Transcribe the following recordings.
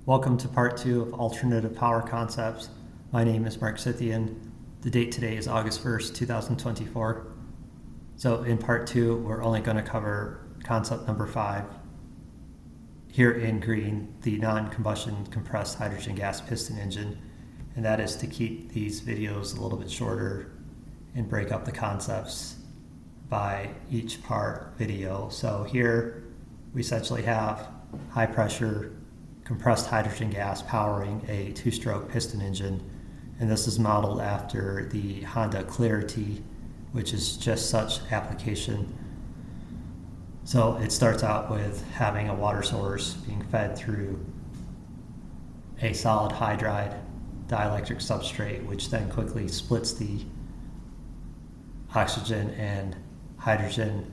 Welcome to part 2 of Alternative Power Concepts. My name is Mark Scythian. The date today is August 1st, 2024. So in part 2, we're only going to cover concept number 5. Here in green, the non-combustion compressed hydrogen gas piston engine. And that is to keep these videos a little bit shorter and break up the concepts by each part video. So here we essentially have high pressure compressed hydrogen gas powering a two-stroke piston engine, and this is modeled after the Honda Clarity, which is just such application. So it starts out with having a water source being fed through a solid hydride dielectric substrate, which then quickly splits the oxygen and hydrogen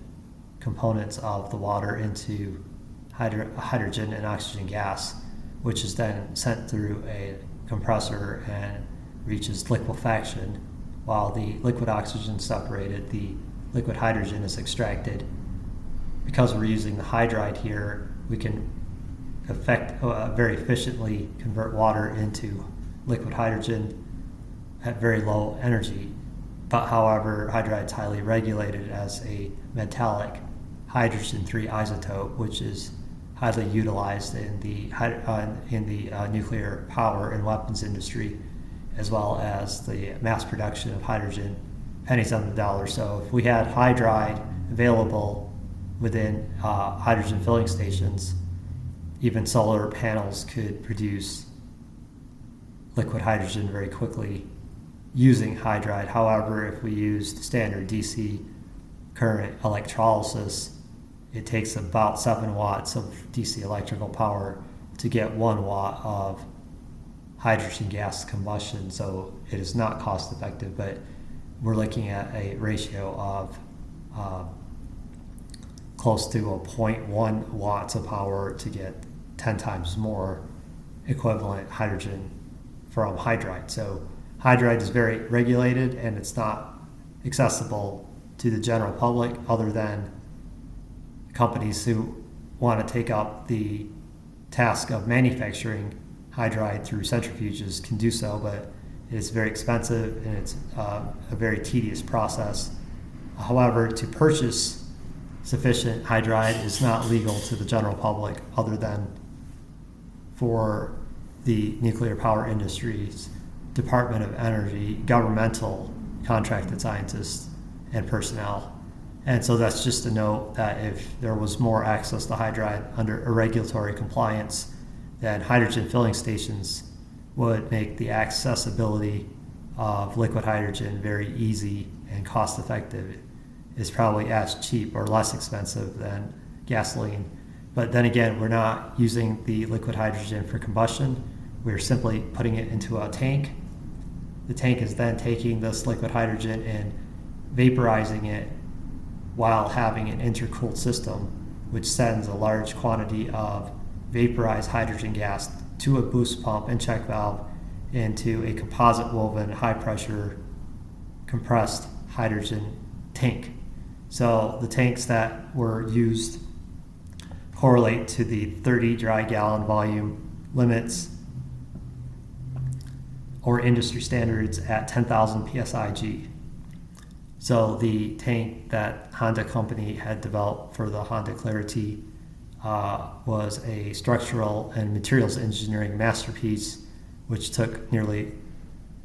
components of the water into hydrogen and oxygen gas, which is then sent through a compressor and reaches liquefaction. While the liquid oxygen is separated, the liquid hydrogen is extracted. Because we're using the hydride here, we can very efficiently convert water into liquid hydrogen at very low energy. But however, hydride is highly regulated as a metallic hydrogen-3 isotope, which is highly utilized in the nuclear power and weapons industry, as well as the mass production of hydrogen, pennies on the dollar. So if we had hydride available within hydrogen filling stations, even solar panels could produce liquid hydrogen very quickly using hydride. However, if we used standard DC current electrolysis, it takes about 7 watts of DC electrical power to get 1 watt of hydrogen gas combustion. So it is not cost effective, but we're looking at a ratio of close to a 0.1 watts of power to get 10 times more equivalent hydrogen from hydride. So hydride is very regulated and it's not accessible to the general public other than companies who want to take up the task of manufacturing hydride through centrifuges can do so, but it's very expensive and it's a very tedious process. However, to purchase sufficient hydride is not legal to the general public other than for the nuclear power industry's Department of Energy governmental contracted scientists and personnel. And so that's just to note that if there was more access to hydride under a regulatory compliance, then hydrogen filling stations would make the accessibility of liquid hydrogen very easy and cost effective. It's probably as cheap or less expensive than gasoline. But then again, we're not using the liquid hydrogen for combustion. We're simply putting it into a tank. The tank is then taking this liquid hydrogen and vaporizing it while having an intercooled system, which sends a large quantity of vaporized hydrogen gas to a boost pump and check valve into a composite woven high pressure compressed hydrogen tank. So the tanks that were used correlate to the 30 dry gallon volume limits or industry standards at 10,000 psig. So the tank that Honda company had developed for the Honda Clarity was a structural and materials engineering masterpiece, which took nearly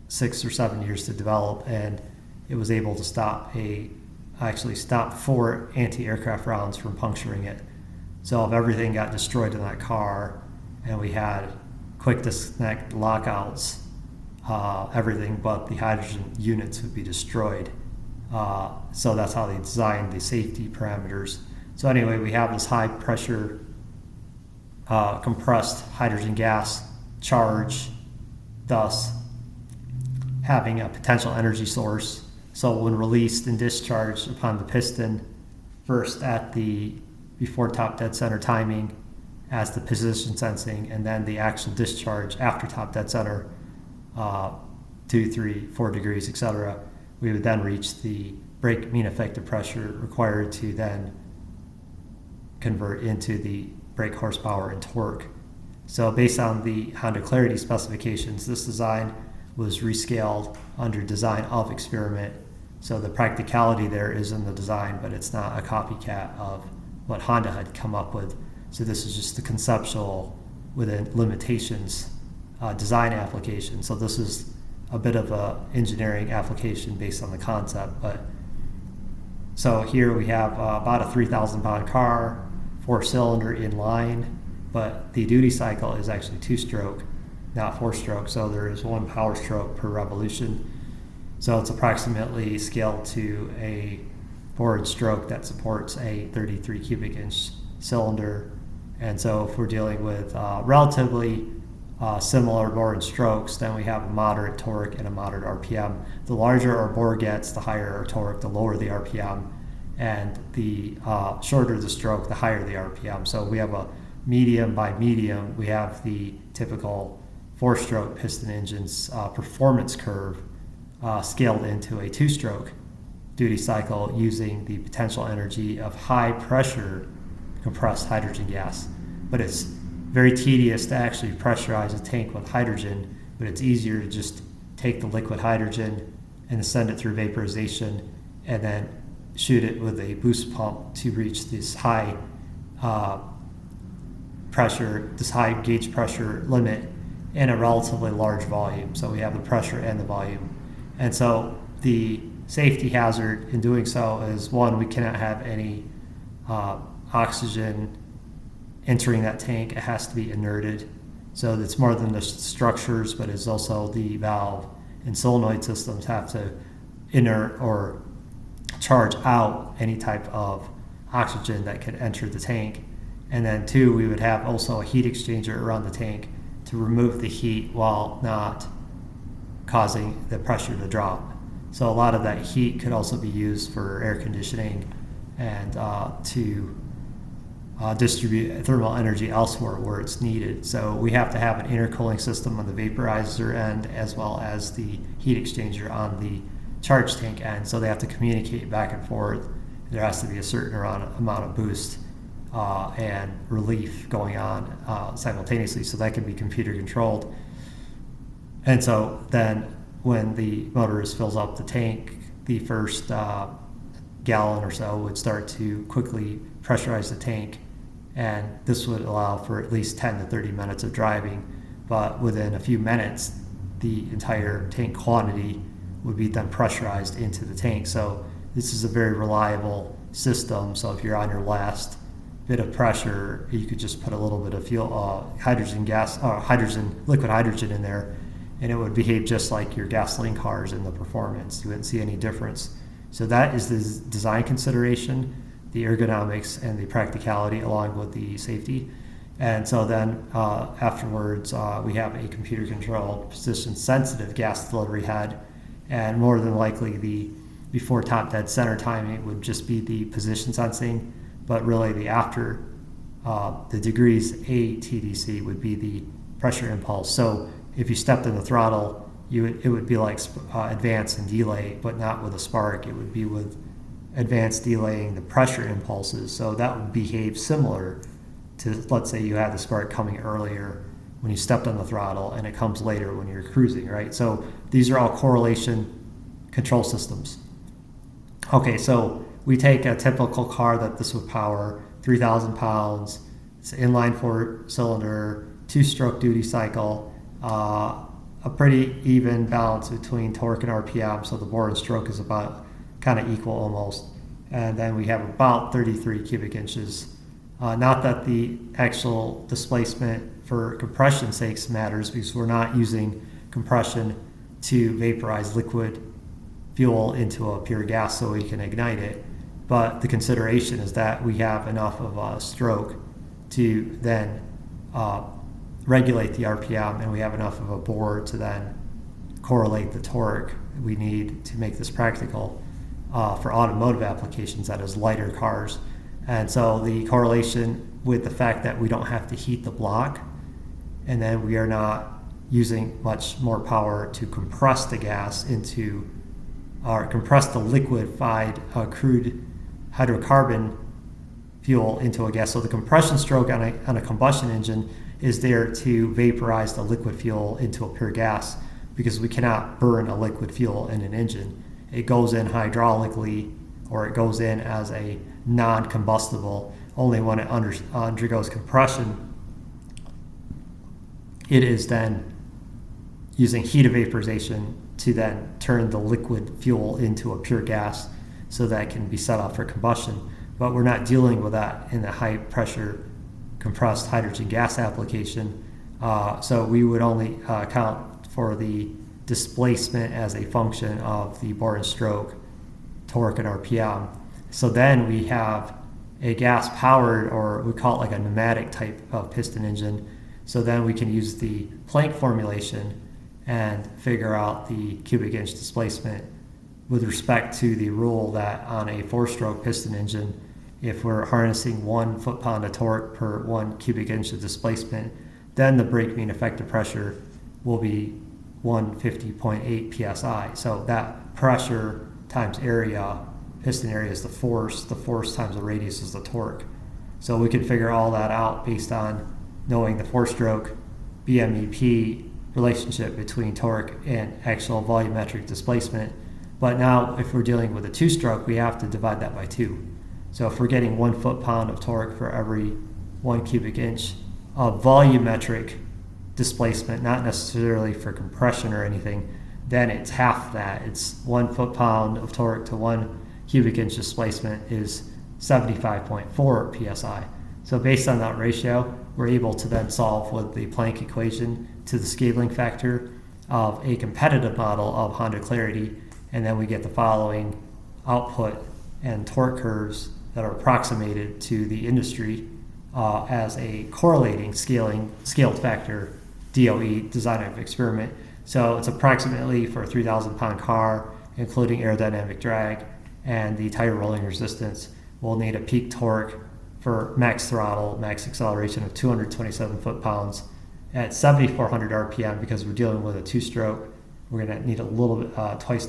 6 or 7 years to develop, and it was able to stop 4 anti-aircraft rounds from puncturing it. So if everything got destroyed in that car and we had quick disconnect lockouts, everything but the hydrogen units would be destroyed. So that's how they designed the safety parameters. So anyway, we have this high pressure compressed hydrogen gas charge, thus having a potential energy source. So when released and discharged upon the piston, first at the before top dead center timing as the position sensing, and then the actual discharge after top dead center, 2, 3, 4 degrees, etc., we would then reach the brake mean effective pressure required to then convert into the brake horsepower and torque. So based on the Honda Clarity specifications, this design was rescaled under design of experiment. So the practicality there is in the design, but it's not a copycat of what Honda had come up with. So this is just the conceptual within limitations design application. So this is a bit of a engineering application based on the concept. But so here we have about a 3,000 pound car, 4-cylinder inline, but the duty cycle is actually 2-stroke, not 4-stroke. So there is 1 power stroke per revolution. So it's approximately scaled to a forward stroke that supports a 33 cubic inch cylinder. And so if we're dealing with relatively similar bore and strokes, then we have a moderate torque and a moderate RPM. The larger our bore gets, the higher our torque, the lower the RPM, and the shorter the stroke, the higher the RPM. So we have a medium by medium, we have the typical 4-stroke piston engine's performance curve scaled into a 2-stroke duty cycle using the potential energy of high pressure compressed hydrogen gas. But it's very tedious to actually pressurize a tank with hydrogen, but it's easier to just take the liquid hydrogen and send it through vaporization and then shoot it with a boost pump to reach this high pressure, this high gauge pressure limit in a relatively large volume. So we have the pressure and the volume. And so the safety hazard in doing so is, one, we cannot have any oxygen entering that tank. It has to be inerted. So it's more than the structures, but it's also the valve and solenoid systems have to inert or charge out any type of oxygen that could enter the tank. And then 2, we would have also a heat exchanger around the tank to remove the heat while not causing the pressure to drop. So a lot of that heat could also be used for air conditioning and to distribute thermal energy elsewhere where it's needed. So we have to have an intercooling system on the vaporizer end as well as the heat exchanger on the charge tank end. So they have to communicate back and forth. There has to be a certain amount of boost and relief going on simultaneously. So that can be computer controlled. And so then when the motorist fills up the tank, the first gallon or so would start to quickly pressurize the tank. And this would allow for at least 10 to 30 minutes of driving. But within a few minutes, the entire tank quantity would be then pressurized into the tank. So this is a very reliable system. So if you're on your last bit of pressure, you could just put a little bit of fuel, hydrogen gas, liquid hydrogen in there, and it would behave just like your gasoline cars in the performance. You wouldn't see any difference. So that is the design consideration, the ergonomics, and the practicality along with the safety. And so then afterwards, we have a computer controlled position sensitive gas delivery head, and more than likely the before top dead center timing would just be the position sensing, but really the after the degrees A TDC would be the pressure impulse. So if you stepped in the throttle, it would be like advance and delay, but not with a spark. It would be with advance delaying the pressure impulses. So that would behave similar to, let's say you had the spark coming earlier when you stepped on the throttle and it comes later when you're cruising, right? So these are all correlation control systems. Okay, so we take a typical car that this would power, 3,000 pounds, it's an inline 4-cylinder, 2-stroke duty cycle, a pretty even balance between torque and RPM, so the bore and stroke is about kind of equal almost. And then we have about 33 cubic inches. Not that the actual displacement for compression sakes matters, because we're not using compression to vaporize liquid fuel into a pure gas so we can ignite it. But the consideration is that we have enough of a stroke to then regulate the RPM, and we have enough of a bore to then correlate the torque we need to make this practical for automotive applications, that is lighter cars. And so the correlation with the fact that we don't have to heat the block, and then we are not using much more power to compress the gas into, or compress the liquefied crude hydrocarbon fuel into a gas. So the compression stroke on a combustion engine is there to vaporize the liquid fuel into a pure gas, because we cannot burn a liquid fuel in an engine. It goes in hydraulically, or it goes in as a non-combustible. Only when it undergoes compression, it is then using heat of vaporization to then turn the liquid fuel into a pure gas so that it can be set up for combustion. But we're not dealing with that in the high pressure compressed hydrogen gas application. So we would only account for the displacement as a function of the bore and stroke, torque, and RPM. So then we have a gas powered, or we call it like a pneumatic type of piston engine. So then we can use the Planck formulation and figure out the cubic inch displacement with respect to the rule that on a 4-stroke piston engine, if we're harnessing 1 foot-pound of torque per 1 cubic inch of displacement, then the brake mean effective pressure will be 150.8 psi. So that pressure times area, piston area is the force times the radius is the torque. So we can figure all that out based on knowing the 4-stroke BMEP relationship between torque and actual volumetric displacement. But now if we're dealing with a 2-stroke, we have to divide that by 2. So if we're getting 1 foot-pound of torque for every 1 cubic inch of volumetric displacement, not necessarily for compression or anything, then it's half that. It's 1 foot-pound of torque to 1 cubic inch displacement is 75.4 psi. So based on that ratio, we're able to then solve with the Planck equation to the scaling factor of a competitive model of Honda Clarity, and then we get the following output and torque curves that are approximated to the industry as a correlating scaled factor DOE, design of experiment. So it's approximately for a 3,000 pound car, including aerodynamic drag and the tire rolling resistance, we'll need a peak torque for max throttle, max acceleration of 227 foot-pounds at 7,400 RPM. Because we're dealing with a 2-stroke, we're going to need a little bit, about twice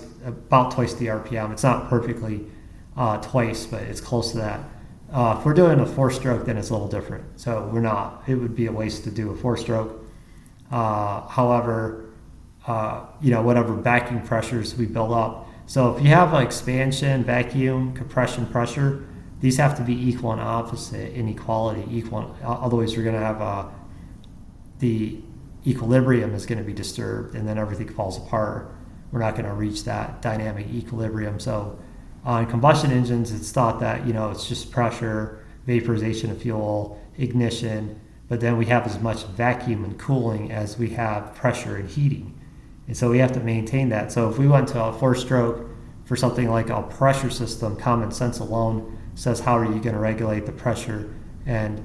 the RPM. It's not perfectly twice, but it's close to that. If we're doing a 4-stroke, then it's a little different. So it would be a waste to do a 4-stroke. However, whatever backing pressures we build up. So if you have expansion, vacuum, compression, pressure, these have to be equal and opposite in equality. Equal, otherwise you're going to have the equilibrium is going to be disturbed, and then everything falls apart. We're not going to reach that dynamic equilibrium. So on combustion engines, it's thought that it's just pressure, vaporization of fuel, ignition, but then we have as much vacuum and cooling as we have pressure and heating. And so we have to maintain that. So if we went to a 4-stroke for something like a pressure system, common sense alone says, how are you going to regulate the pressure and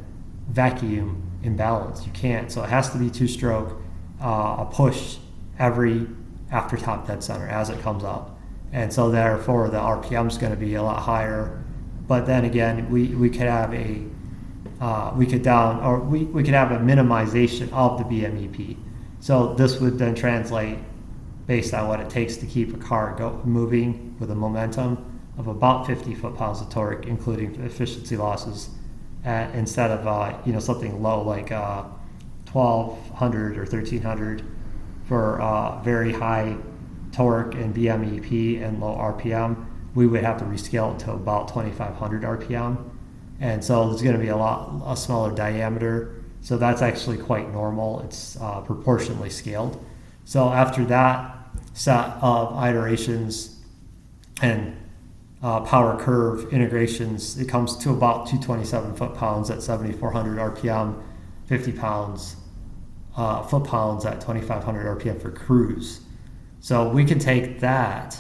vacuum imbalance? You can't. So it has to be 2-stroke, a push every after top dead center as it comes up. And so therefore the RPM is going to be a lot higher. But then again, we could have a we could have a minimization of the BMEP. So this would then translate based on what it takes to keep a car moving with a momentum of about 50 foot-pounds of torque, including efficiency losses, instead of something low like 1,200 or 1,300 for very high torque and BMEP and low RPM. We would have to rescale it to about 2,500 RPM, and so there's going to be a smaller diameter. So that's actually quite normal. It's proportionally scaled. So after that set of iterations and power curve integrations, it comes to about 227 foot-pounds at 7,400 RPM, 50 foot-pounds at 2,500 RPM for cruise. So we can take that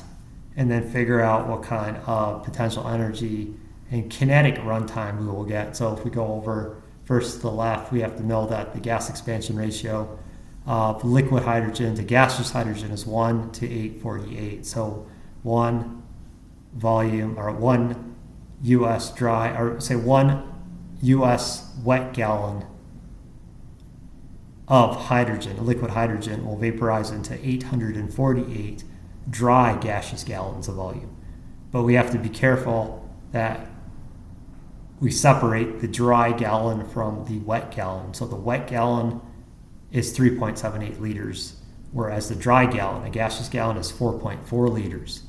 and then figure out what kind of potential energy and kinetic runtime we will get. So if we go over first to the left, we have to know that the gas expansion ratio of liquid hydrogen to gaseous hydrogen is 1 to 848. So 1 volume, or 1 US dry, or say 1 US wet gallon of hydrogen, liquid hydrogen, will vaporize into 848 dry gaseous gallons of volume. But we have to be careful that we separate the dry gallon from the wet gallon. So the wet gallon is 3.78 liters, whereas the dry gallon, a gaseous gallon, is 4.4 liters.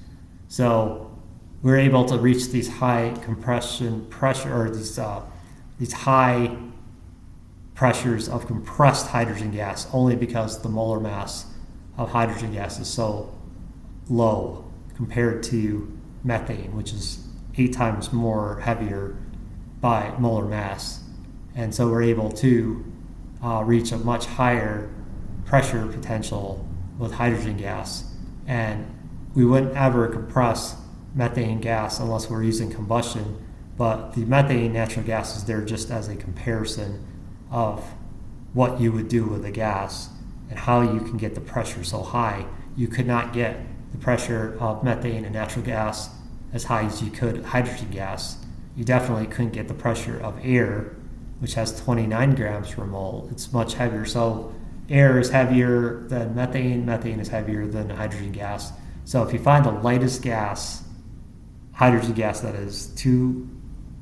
So we're able to reach these high compression pressure, or these high pressures of compressed hydrogen gas only because the molar mass of hydrogen gas is so low compared to methane, which is 8 times more heavier by molar mass. And so we're able to reach a much higher pressure potential with hydrogen gas. And we wouldn't ever compress methane gas unless we're using combustion, but the methane natural gas is there just as a comparison of what you would do with a gas and how you can get the pressure so high. You could not get the pressure of methane and natural gas as high as you could hydrogen gas. You definitely couldn't get the pressure of air, which has 29 grams per mole. It's much heavier. So air is heavier than methane. Methane is heavier than hydrogen gas. So if you find the lightest gas, hydrogen gas that is 2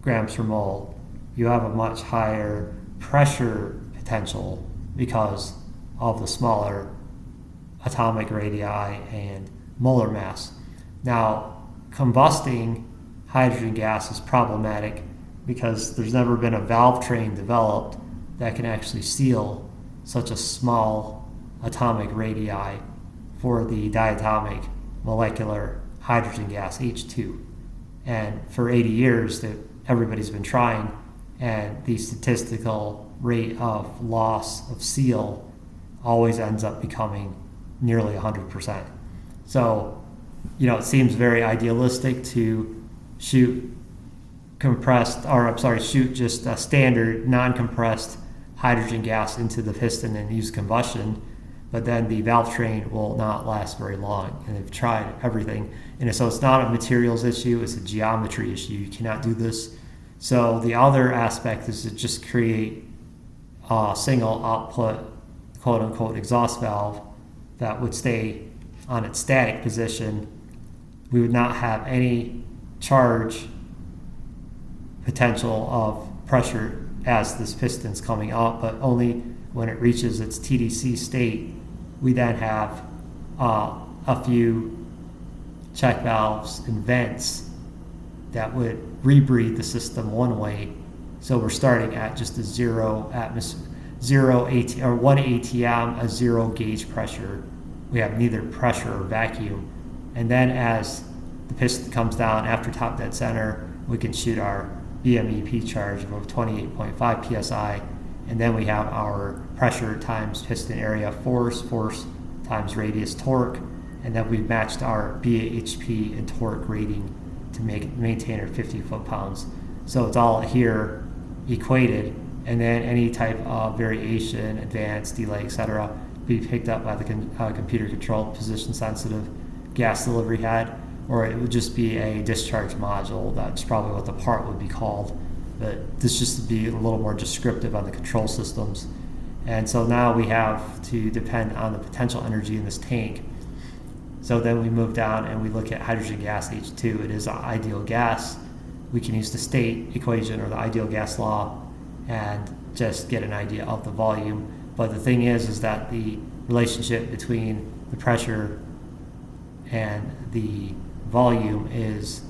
grams per mole, you have a much higher pressure potential because of the smaller atomic radii and molar mass. Now, combusting hydrogen gas is problematic because there's never been a valve train developed that can actually seal such a small atomic radii for the diatomic molecular hydrogen gas H2. And for 80 years that everybody's been trying, and the statistical rate of loss of seal always ends up becoming nearly 100%. So, it seems very idealistic to shoot just a standard non-compressed hydrogen gas into the piston and use combustion, but then the valve train will not last very long. And they've tried everything. And so it's not a materials issue, it's a geometry issue. You cannot do this. So the other aspect is to just create a single output, quote unquote, exhaust valve that would stay on its static position. We would not have any charge potential of pressure as this piston's coming up, but only when it reaches its TDC state, we then have a few check valves and vents that would rebreathe the system one way. So we're starting at just a 1 ATM, a 0 gauge pressure. We have neither pressure or vacuum. And then as the piston comes down after top dead center, we can shoot our BMEP charge of 28.5 psi, and then we have our pressure times piston area force times radius torque, and then we've matched our BHP and torque rating to maintain our 50 foot-pounds. So it's all here equated, and then any type of variation, advance, delay, etc., be picked up by the computer-controlled position-sensitive gas delivery head, or it would just be a discharge module. That's probably what the part would be called. But this just to be a little more descriptive on the control systems. And so now we have to depend on the potential energy in this tank. So then we move down and we look at hydrogen gas H2. It is an ideal gas. We can use the state equation or the ideal gas law and just get an idea of the volume. But the thing is that the relationship between the pressure and the volume is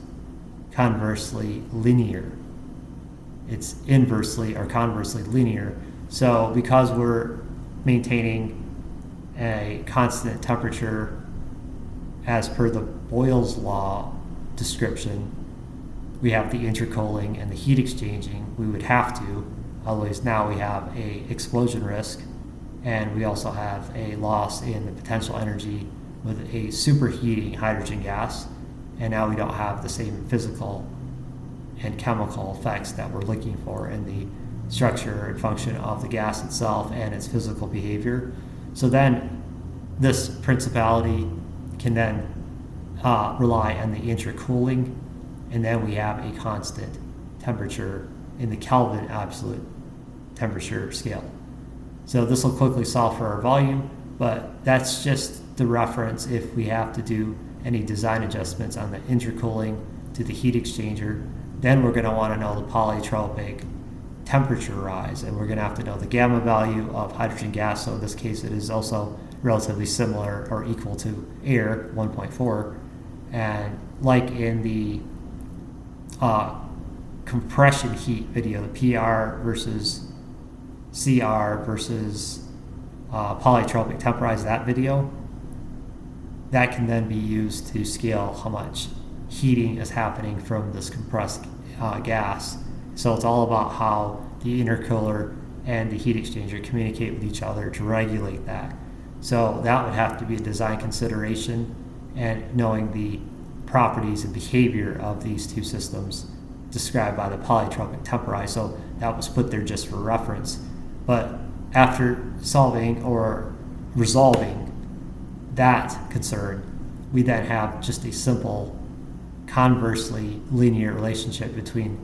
conversely linear. It's inversely or conversely linear. So because we're maintaining a constant temperature as per the Boyle's law description, we have the intercooling and the heat exchanging. We would have to, otherwise now we have a explosion risk, and we also have a loss in the potential energy with a superheating hydrogen gas, and now we don't have the same physical and chemical effects that we're looking for in the structure and function of the gas itself and its physical behavior. So then this principality can then rely on the intercooling, and then we have a constant temperature in the Kelvin absolute temperature scale. So this will quickly solve for our volume, but that's just the reference if we have to do any design adjustments on the intercooling to the heat exchanger. then we're going to want to know the polytropic temperature rise, and we're going to have to know the gamma value of hydrogen gas. So in this case, it is also relatively similar or equal to air, 1.4. And like in the compression heat video, the PR versus CR versus polytropic temporize, that video, that can then be used to scale how much heating is happening from this compressed gas. So it's all about how the intercooler and the heat exchanger communicate with each other to regulate that. So that would have to be a design consideration, and knowing the properties and behavior of these two systems described by the polytropic temporize. So that was put there just for reference. But after solving or resolving that concern, we then have just a simple, conversely linear relationship between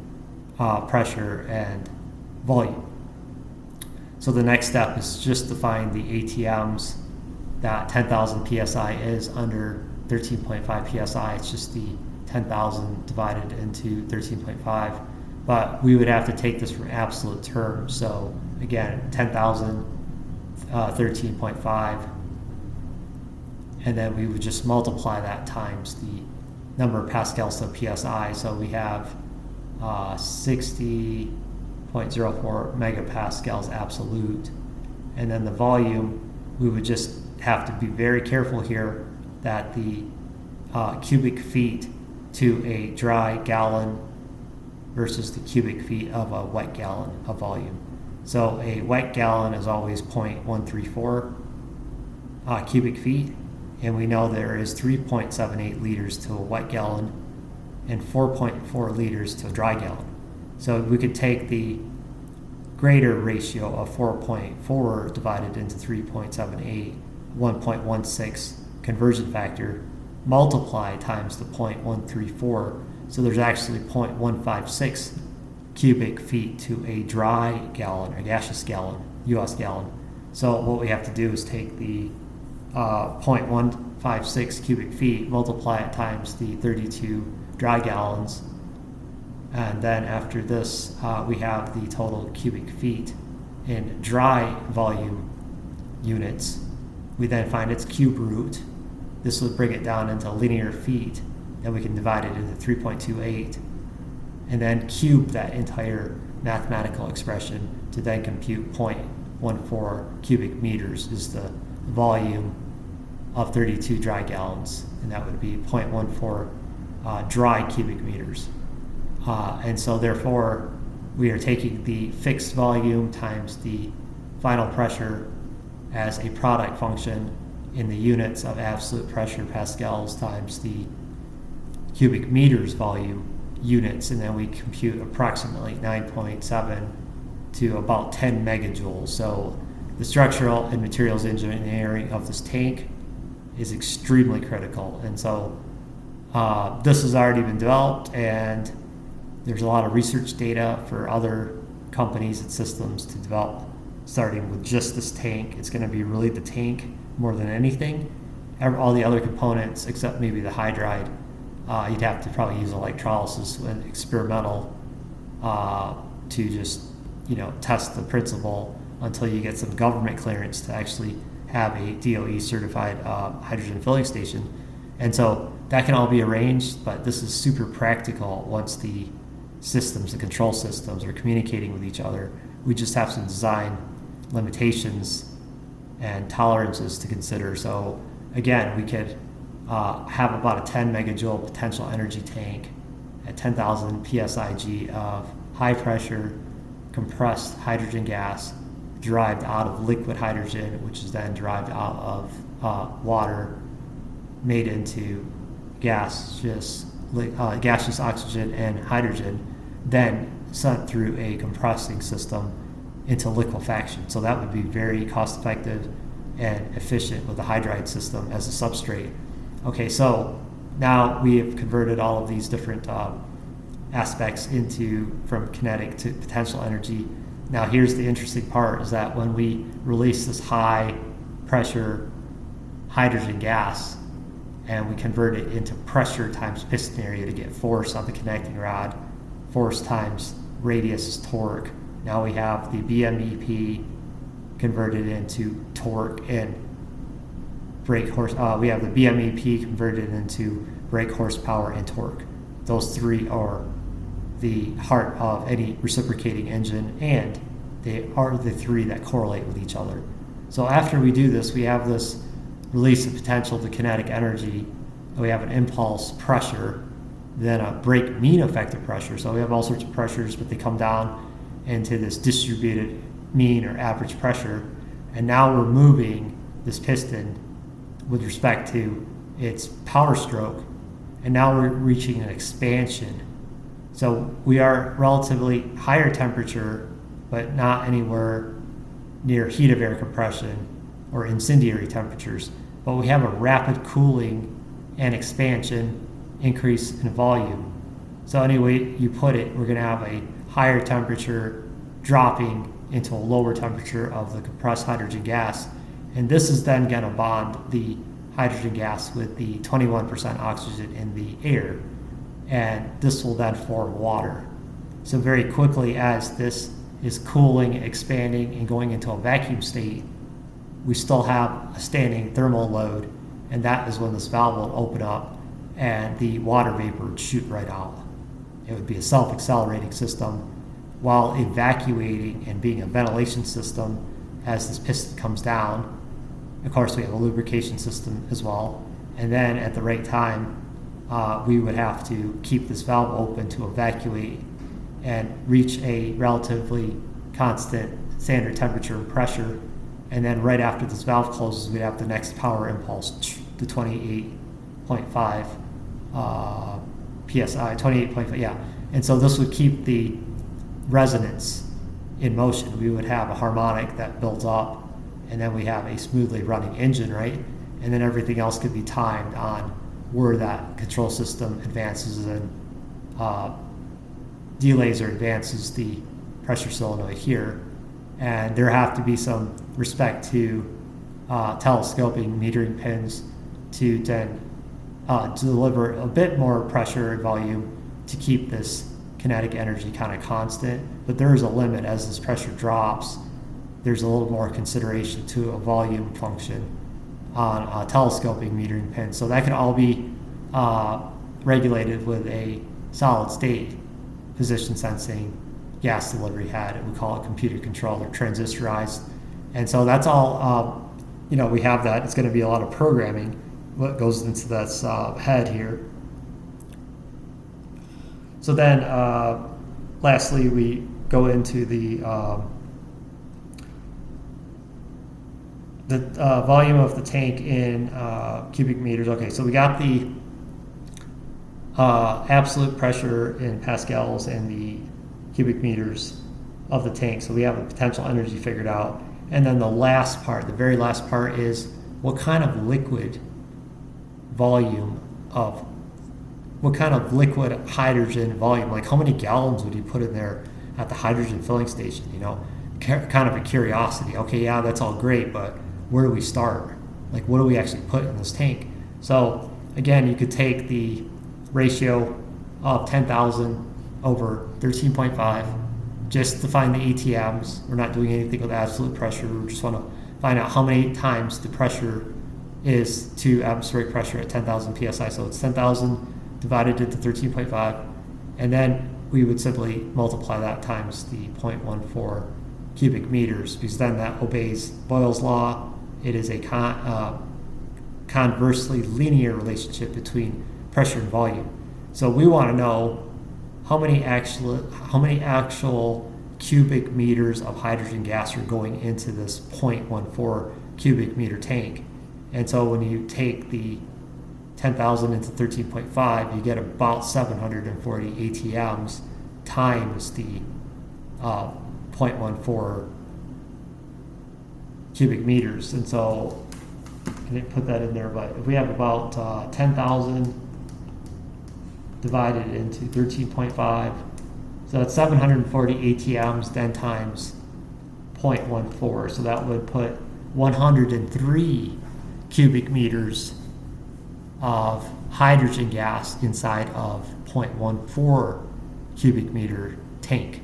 pressure and volume. So the next step is just to find the ATMs that 10,000 psi is under 13.5 psi. It's just the 10,000 divided into 13.5. But we would have to take this from absolute terms. So again, 10,000, 13.5, and then we would just multiply that times the number of pascals to psi. So we have 60.04 megapascals absolute. And then the volume, we would just have to be very careful here that the cubic feet to a dry gallon versus the cubic feet of a wet gallon of volume. So a wet gallon is always 0.134 cubic feet, and we know there is 3.78 liters to a wet gallon and 4.4 liters to a dry gallon. So we could take the greater ratio of 4.4 divided into 3.78, 1.16 conversion factor, multiply times the 0.134. So there's actually 0.156 cubic feet to a dry gallon or gaseous gallon, US gallon. So what we have to do is take the 0.156 cubic feet, multiply it times the 32 dry gallons, and then after this we have the total cubic feet in dry volume units. We then find its cube root. This would bring it down into linear feet, and we can divide it into 3.28 and then cube that entire mathematical expression to then compute 0.14 cubic meters is the volume of 32 dry gallons, and that would be 0.14 dry cubic meters. And so therefore we are taking the fixed volume times the final pressure as a product function in the units of absolute pressure, pascals, times the cubic meters volume units, and then we compute approximately 9.7 to about 10 megajoules. So the structural and materials engineering of this tank is extremely critical. And so this has already been developed, and there's a lot of research data for other companies and systems to develop, starting with just this tank. It's going to be really the tank more than anything. All the other components, except maybe the hydride, you'd have to probably use electrolysis and experimental to just test the principle until you get some government clearance to actually have a DOE certified hydrogen filling station. And so that can all be arranged, but this is super practical once the systems, the control systems, are communicating with each other. We just have some design limitations and tolerances to consider. So again, we could have about a 10 megajoule potential energy tank at 10,000 psig of high pressure compressed hydrogen gas derived out of liquid hydrogen, which is then derived out of water made into gaseous oxygen and hydrogen, then sent through a compressing system into liquefaction. So that would be very cost effective and efficient with the hydride system as a substrate. Okay, so now we have converted all of these different aspects from kinetic to potential energy. Now here's the interesting part, is that when we release this high pressure hydrogen gas and we convert it into pressure times piston area to get force on the connecting rod, force times radius is torque. Now we have the BMEP converted into torque and brake horse. We have the BMEP converted into brake horsepower and torque. Those three are the heart of any reciprocating engine, and they are the three that correlate with each other. So after we do this, we have this release of potential to kinetic energy. We have an impulse pressure, then a brake mean effective pressure. So we have all sorts of pressures, but they come down into this distributed mean or average pressure. And now we're moving this piston with respect to its power stroke. And now we're reaching an expansion. So we are relatively higher temperature, but not anywhere near heat of air compression or incendiary temperatures. But we have a rapid cooling and expansion increase in volume. So any way you put it, we're going to have a higher temperature dropping into a lower temperature of the compressed hydrogen gas. And this is then going to bond the hydrogen gas with the 21% oxygen in the air. And this will then form water. So very quickly, as this is cooling, expanding, and going into a vacuum state, we still have a standing thermal load, and that is when this valve will open up and the water vapor would shoot right out. It would be a self-accelerating system while evacuating and being a ventilation system as this piston comes down. Of course, we have a lubrication system as well. And then at the right time, we would have to keep this valve open to evacuate and reach a relatively constant standard temperature and pressure. And then right after this valve closes, we'd have the next power impulse to 28.5 psi, 28.5, yeah. And so this would keep the resonance in motion. We would have a harmonic that builds up, and then we have a smoothly running engine, right? And then everything else could be timed on where that control system advances and delays or advances the pressure solenoid here. And there have to be some respect to telescoping metering pins to then deliver a bit more pressure and volume to keep this kinetic energy kind of constant. But there is a limit. As this pressure drops, there's a little more consideration to a volume function on a telescoping metering pin. So that can all be regulated with a solid state position sensing gas delivery head. We call it computer controlled or transistorized. And so that's all, we have that. It's going to be a lot of programming what goes into this head here. So then lastly, we go into the volume of the tank in cubic meters. Okay, so we got the absolute pressure in pascals and the cubic meters of the tank. So we have the potential energy figured out. And then the last part, the very last part, is what kind of liquid hydrogen volume, like how many gallons would you put in there at the hydrogen filling station, kind of a curiosity. Okay, yeah, that's all great, but where do we start? Like, what do we actually put in this tank? So again, you could take the ratio of 10,000 over 13.5 just to find the ATMs. We're not doing anything with absolute pressure. We just want to find out how many times the pressure is to atmospheric pressure at 10,000 psi. So it's 10,000 divided into 13.5, and then we would simply multiply that times the 0.14 cubic meters, because then that obeys Boyle's law. It is a conversely linear relationship between pressure and volume. So we want to know how many actual cubic meters of hydrogen gas are going into this 0.14 cubic meter tank. And so when you take the 10,000 into 13.5, you get about 740 ATMs times the 0.14 cubic meters. And so I didn't put that in there, but if we have about 10,000 divided into 13.5, so that's 740 ATMs then times 0.14. So that would put 103 cubic meters of hydrogen gas inside of 0.14 cubic meter tank.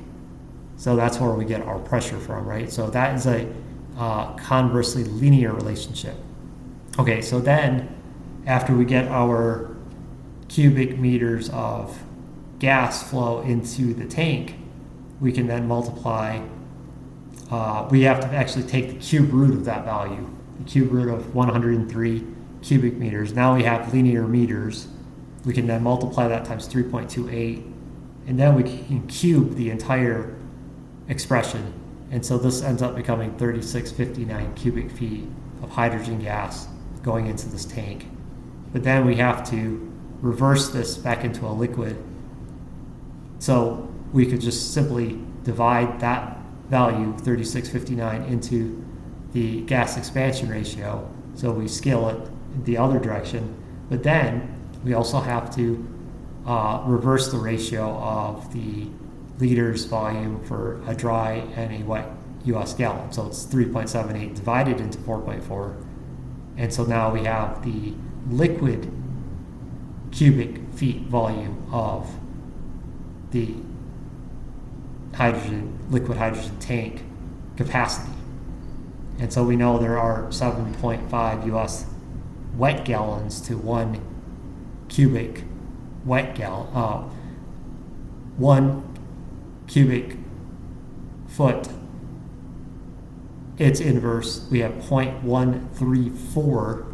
So that's where we get our pressure from, right? So that is a conversely linear relationship. Okay, so then after we get our cubic meters of gas flow into the tank, we can then multiply. We have to actually take the cube root of that value, the cube root of 103 cubic meters. Now we have linear meters. We can then multiply that times 3.28, and then we can cube the entire expression. And so this ends up becoming 3659 cubic feet of hydrogen gas going into this tank. But then we have to reverse this back into a liquid. So we could just simply divide that value, 3659, into the gas expansion ratio. So we scale it in the other direction. But then we also have to reverse the ratio of the liters volume for a dry and a wet US gallon. So it's 3.78 divided into 4.4. And so now we have the liquid cubic feet volume of the liquid hydrogen tank capacity. And so we know there are 7.5 US wet gallons to 1 cubic wet gallon, 1 cubic foot. Its inverse, we have 0.134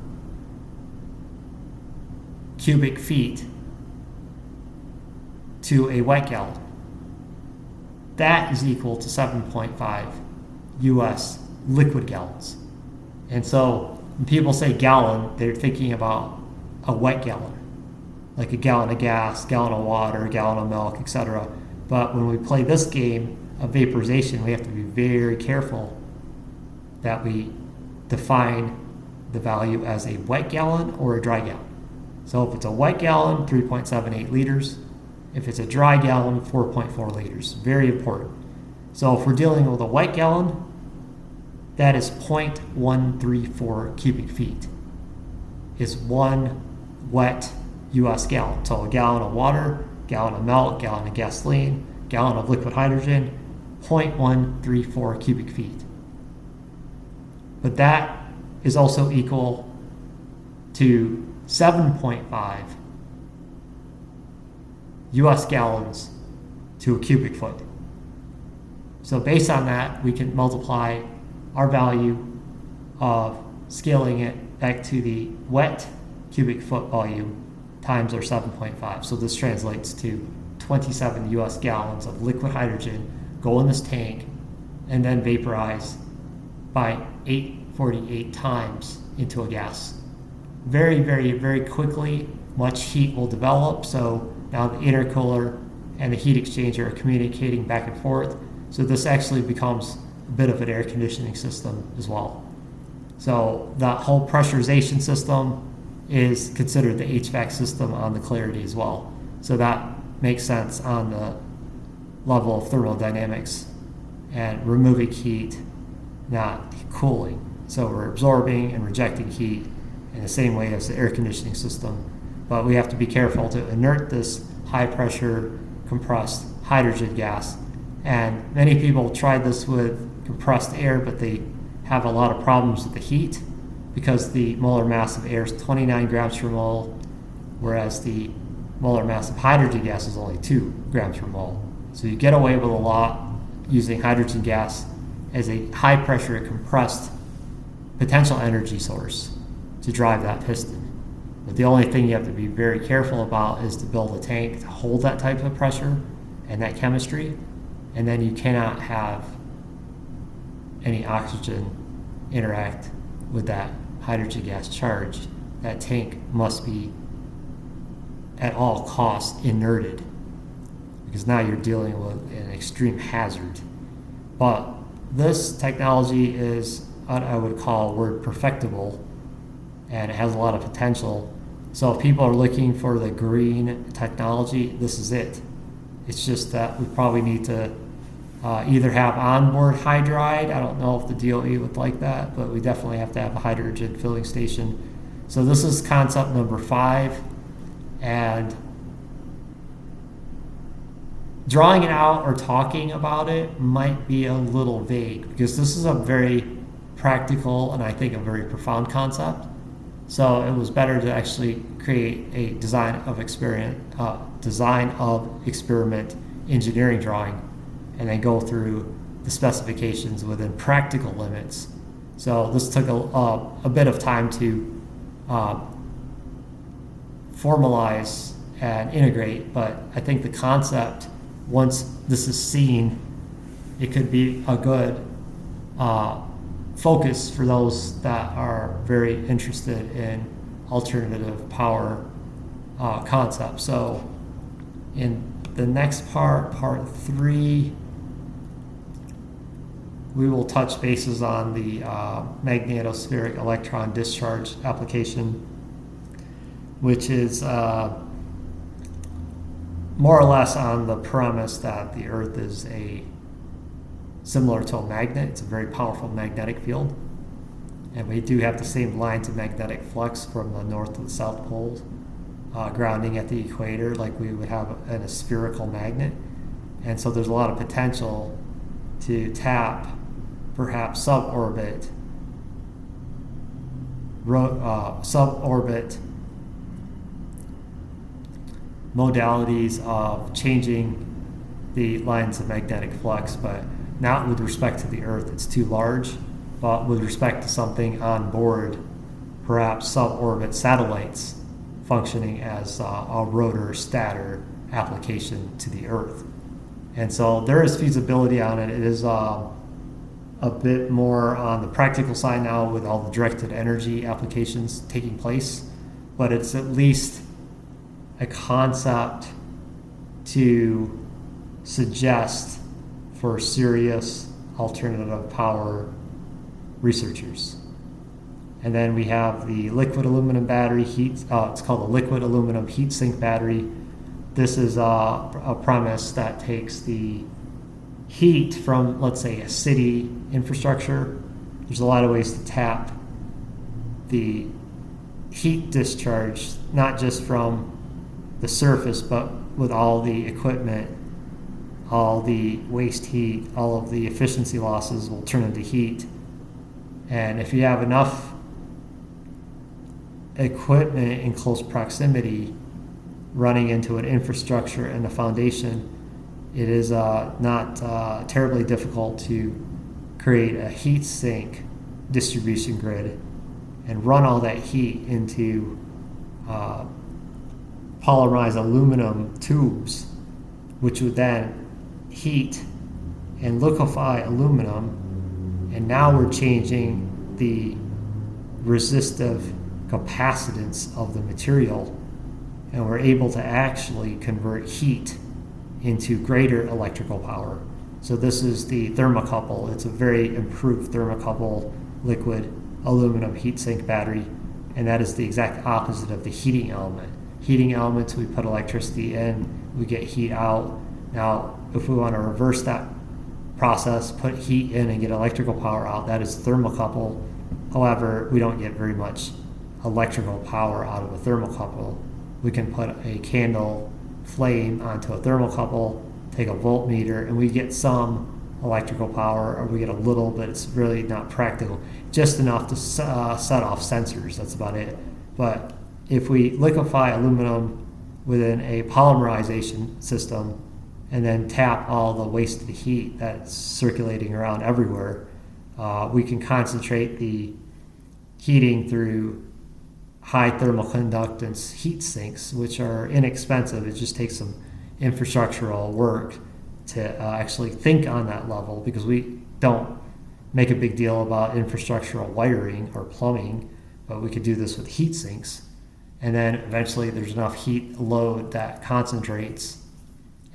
cubic feet to a wet gallon. That is equal to 7.5 US liquid gallons. And so when people say gallon, they're thinking about a wet gallon, like a gallon of gas, gallon of water, a gallon of milk, etc. But when we play this game of vaporization, we have to be very careful that we define the value as a wet gallon or a dry gallon. So if it's a wet gallon, 3.78 liters. If it's a dry gallon, 4.4 liters. Very important. So if we're dealing with a wet gallon, that is 0.134 cubic feet. Is 1 wet US gallon. So a gallon of water, gallon of milk, gallon of gasoline, gallon of liquid hydrogen, 0.134 cubic feet. But that is also equal to 7.5 US gallons to a cubic foot. So based on that, we can multiply our value of scaling it back to the wet cubic foot volume times our 7.5. So this translates to 27 US gallons of liquid hydrogen go in this tank and then vaporize by 848 times into a gas. Very, very, very quickly, much heat will develop. So now the intercooler and the heat exchanger are communicating back and forth. So this actually becomes a bit of an air conditioning system as well. So that whole pressurization system is considered the HVAC system on the Clarity as well. So that makes sense on the level of thermodynamics and removing heat, not cooling. So we're absorbing and rejecting heat in the same way as the air conditioning system. But we have to be careful to inert this high pressure compressed hydrogen gas. And many people tried this with compressed air, but they have a lot of problems with the heat because the molar mass of air is 29 grams per mole, whereas the molar mass of hydrogen gas is only 2 grams per mole. So you get away with a lot using hydrogen gas as a high pressure compressed potential energy source to drive that piston. But the only thing you have to be very careful about is to build a tank to hold that type of pressure and that chemistry, and then you cannot have any oxygen interact with that hydrogen gas charge. That tank must be at all costs inerted, because now you're dealing with an extreme hazard. But this technology is what I would call word perfectible, and it has a lot of potential. So if people are looking for the green technology, this is it. It's just that we probably need to either have onboard hydride. I don't know if the DOE would like that, but we definitely have to have a hydrogen filling station. So this is concept number 5, and drawing it out or talking about it might be a little vague, because this is a very practical and I think a very profound concept. So it was better to actually create a design of experiment engineering drawing, and then go through the specifications within practical limits. So this took a bit of time to formalize and integrate, but I think the concept, once this is seen, it could be a good focus for those that are very interested in alternative power concepts. So in the next part 3, we will touch bases on the magnetospheric electron discharge application, which is more or less on the premise that the Earth is similar to a magnet. It's a very powerful magnetic field, and we do have the same lines of magnetic flux from the north to the south poles, grounding at the equator like we would have in a spherical magnet. And so there's a lot of potential to tap perhaps suborbit modalities of changing the lines of magnetic flux, but not with respect to the Earth. It's too large. But with respect to something on board, perhaps suborbit satellites functioning as a rotor stator application to the Earth. And so there is feasibility on it. It is a bit more on the practical side now with all the directed energy applications taking place, but it's at least a concept to suggest for serious alternative power researchers. And then we have the liquid aluminum battery it's called a liquid aluminum heat sink battery. This is a premise that takes the heat from, let's say, a city infrastructure. There's a lot of ways to tap the heat discharge, not just from the surface, but with all the equipment, all the waste heat, all of the efficiency losses will turn into heat. And if you have enough equipment in close proximity running into an infrastructure and a foundation, it is not terribly difficult to create a heat sink distribution grid and run all that heat into polymerized aluminum tubes, which would then heat and liquefy aluminum. And now we're changing the resistive capacitance of the material, and we're able to actually convert heat into greater electrical power. So this is the thermocouple. It's a very improved thermocouple liquid aluminum heat sink battery, and that is the exact opposite of the heating element. Heating elements, we put electricity in, we get heat out. Now, if we want to reverse that process, put heat in and get electrical power out, that is thermocouple. However, we don't get very much electrical power out of a thermocouple. We can put a candle flame onto a thermocouple, take a voltmeter, and we get some electrical power, or we get a little, but it's really not practical. Just enough to set off sensors, that's about it. But if we liquefy aluminum within a polymerization system and then tap all the waste of the heat that's circulating around everywhere, we can concentrate the heating through high thermal conductance heat sinks, which are inexpensive. It just takes some infrastructural work to actually think on that level, because we don't make a big deal about infrastructural wiring or plumbing, but we could do this with heat sinks. And then eventually there's enough heat load that concentrates.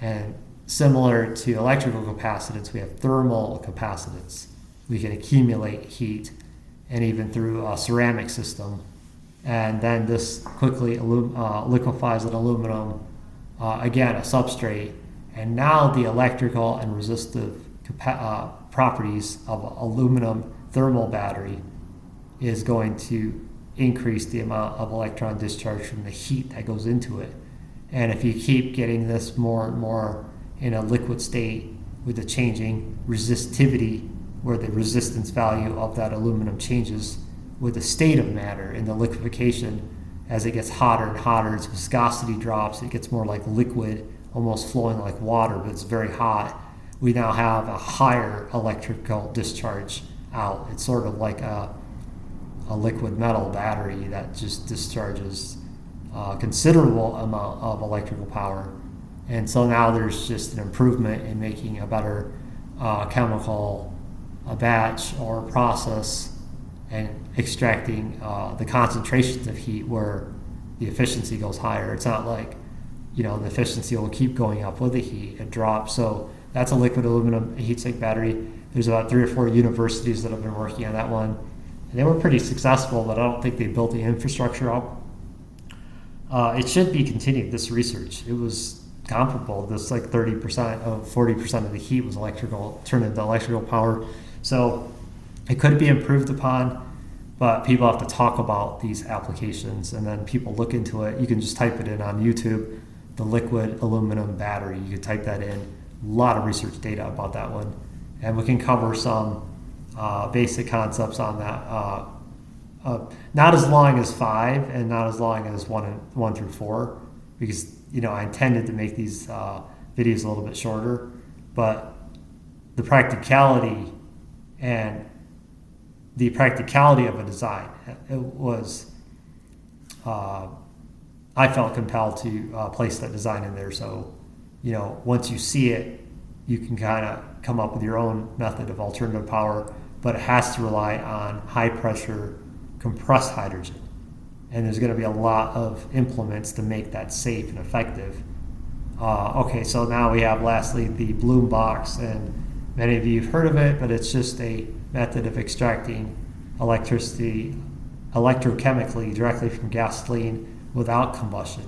And similar to electrical capacitance, we have thermal capacitance. We can accumulate heat, and even through a ceramic system. And then this quickly liquefies an aluminum, again, a substrate. And now the electrical and resistive properties of aluminum thermal battery is going to increase the amount of electron discharge from the heat that goes into it. And if you keep getting this more and more in a liquid state with the changing resistivity, where the resistance value of that aluminum changes with the state of matter in the liquefaction. As it gets hotter and hotter, its viscosity drops, it gets more like liquid, almost flowing like water, but it's very hot. We now have a higher electrical discharge out. It's sort of like a liquid metal battery that just discharges a considerable amount of electrical power. And so now there's just an improvement in making a better chemical batch or process and extracting the concentrations of heat where the efficiency goes higher. It's not like, the efficiency will keep going up with the heat. It drops. So that's a liquid aluminum heat sink battery. There's about 3 or 4 universities that have been working on that one. And they were pretty successful, but I don't think they built the infrastructure up. It should be continued, this research. It was comparable. This like 30% of 40% of the heat was turned into electrical power. So it could be improved upon, but people have to talk about these applications, and then people look into it. You can just type it in on YouTube, the liquid aluminum battery. You can type that in. A lot of research data about that one. And we can cover some basic concepts on that. Not as long as 5 and not as long as 1 through 4, because I intended to make these videos a little bit shorter, but the practicality of a design, it was I felt compelled to place that design in there. So once you see it, you can kind of come up with your own method of alternative power, but it has to rely on high pressure compressed hydrogen. And there's going to be a lot of implements to make that safe and effective. Okay, so now we have lastly the Bloom box, and many of you have heard of it, but it's just a method of extracting electricity electrochemically directly from gasoline without combustion,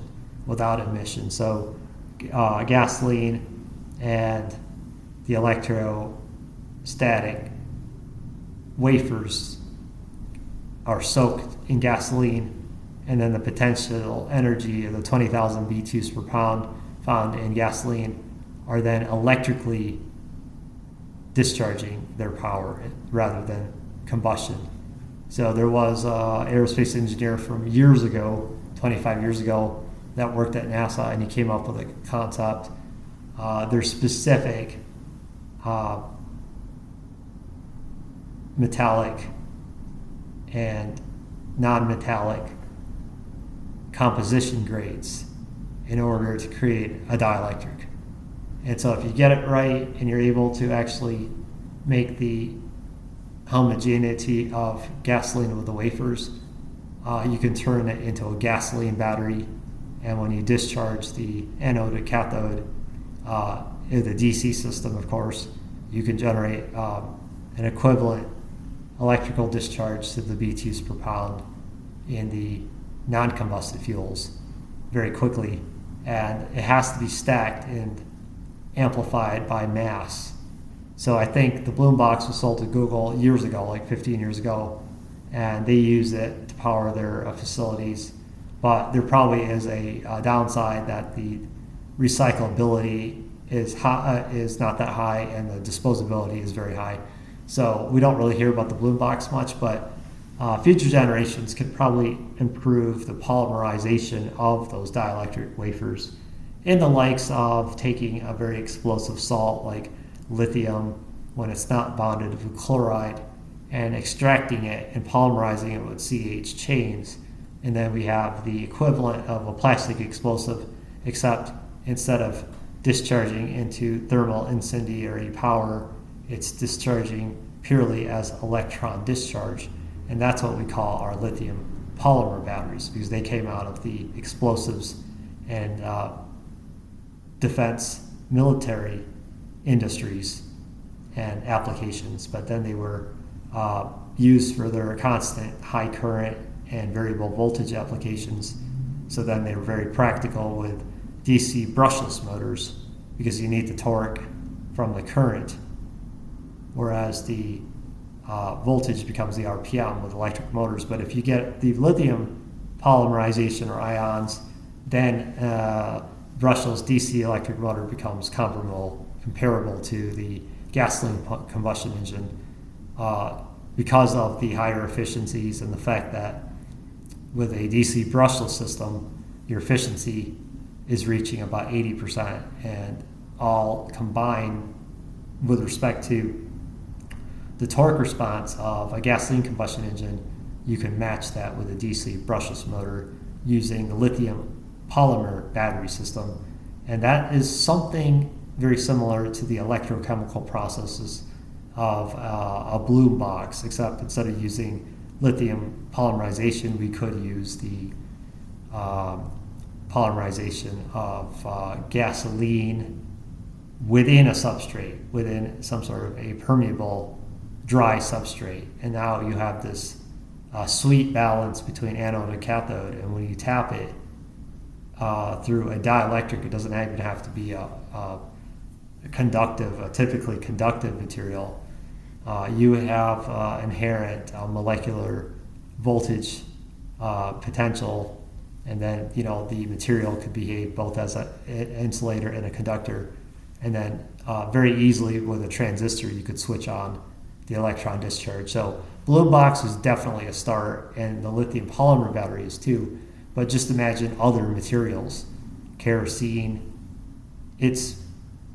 without emission. So gasoline and the electrostatic wafers are soaked in gasoline, and then the potential energy of the 20,000 B2s per pound found in gasoline are then electrically discharging their power rather than combustion. So there was an aerospace engineer from years ago, 25 years ago, that worked at NASA, and he came up with a concept. There's specific metallic and non-metallic composition grades in order to create a dielectric. And so if you get it right and you're able to actually make the homogeneity of gasoline with the wafers, you can turn it into a gasoline battery. And when you discharge the anode to cathode, in the DC system, of course, you can generate an equivalent electrical discharge to the BTUs per pound in the non-combusted fuels very quickly. And it has to be stacked and amplified by mass. So I think the Bloom box was sold to Google years ago, like 15 years ago, and they use it to power their facilities. But there probably is a downside that the recyclability is not that high, and the disposability is very high. So we don't really hear about the Bloom box much, but future generations could probably improve the polymerization of those dielectric wafers in the likes of taking a very explosive salt like lithium when it's not bonded with chloride and extracting it and polymerizing it with CH chains. And then we have the equivalent of a plastic explosive, except instead of discharging into thermal incendiary power, it's discharging purely as electron discharge. And that's what we call our lithium polymer batteries, because they came out of the explosives and defense military industries and applications. But then they were used for their constant high current and variable voltage applications. So then they were very practical with DC brushless motors, because you need the torque from the current, whereas the voltage becomes the RPM with electric motors. But if you get the lithium polymerization or ions, then brushless DC electric motor becomes comparable to the gasoline combustion engine because of the higher efficiencies and the fact that with a DC brushless system, your efficiency is reaching about 80%, and all combined with respect to the torque response of a gasoline combustion engine, you can match that with a DC brushless motor using the lithium polymer battery system. And that is something very similar to the electrochemical processes of a bloom box, except instead of using lithium polymerization, we could use the polymerization of gasoline within a substrate, within some sort of a permeable dry substrate. And now you have this sweet balance between anode and cathode, and when you tap it through a dielectric, it doesn't even have to be a typically conductive material. You have inherent molecular voltage potential, and then the material could behave both as an insulator and a conductor, and then very easily with a transistor you could switch on the electron discharge. So balloon box is definitely a start, and the lithium polymer batteries too. But just imagine other materials, kerosene, its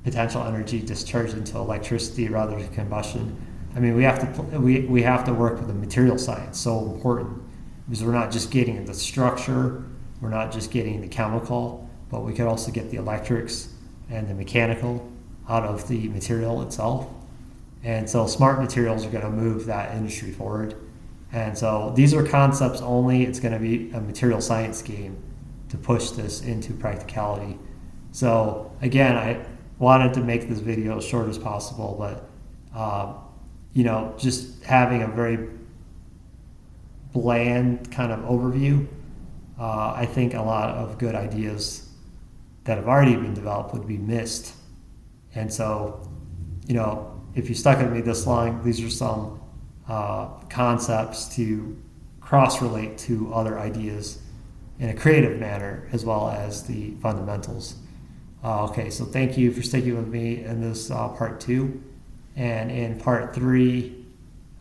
potential energy discharged into electricity rather than combustion. I mean, we have to work with the material science, so important, because we're not just getting the structure, we're not just getting the chemical, but we could also get the electrics and the mechanical out of the material itself. And so smart materials are going to move that industry forward. And so these are concepts only. It's going to be a material science game to push this into practicality. So again, I wanted to make this video as short as possible, but just having a very bland kind of overview, I think a lot of good ideas that have already been developed would be missed. And so, if you stuck with me this long, these are some concepts to cross-relate to other ideas in a creative manner, as well as the fundamentals. Okay, so thank you for sticking with me in this part 2. And in part 3,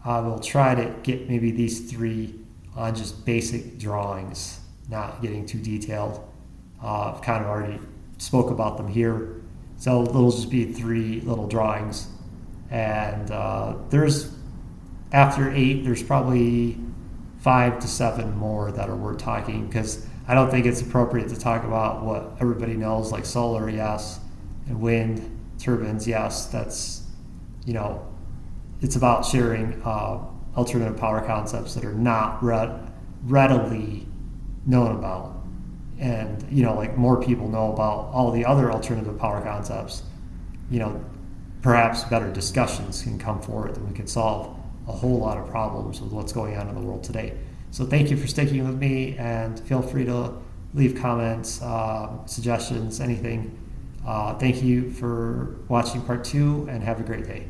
I will try to get maybe these 3 on just basic drawings, not getting too detailed. I've kind of already spoke about them here. So it'll just be 3 little drawings. And there's, after 8, there's probably 5 to 7 more that are worth talking, because I don't think it's appropriate to talk about what everybody knows, like solar, yes, and wind turbines, yes. That's, it's about sharing alternative power concepts that are not readily known about. And, like more people know about all the other alternative power concepts, perhaps better discussions can come forward and we can solve a whole lot of problems with what's going on in the world today. So thank you for sticking with me, and feel free to leave comments, suggestions, anything. Thank you for watching part 2, and have a great day.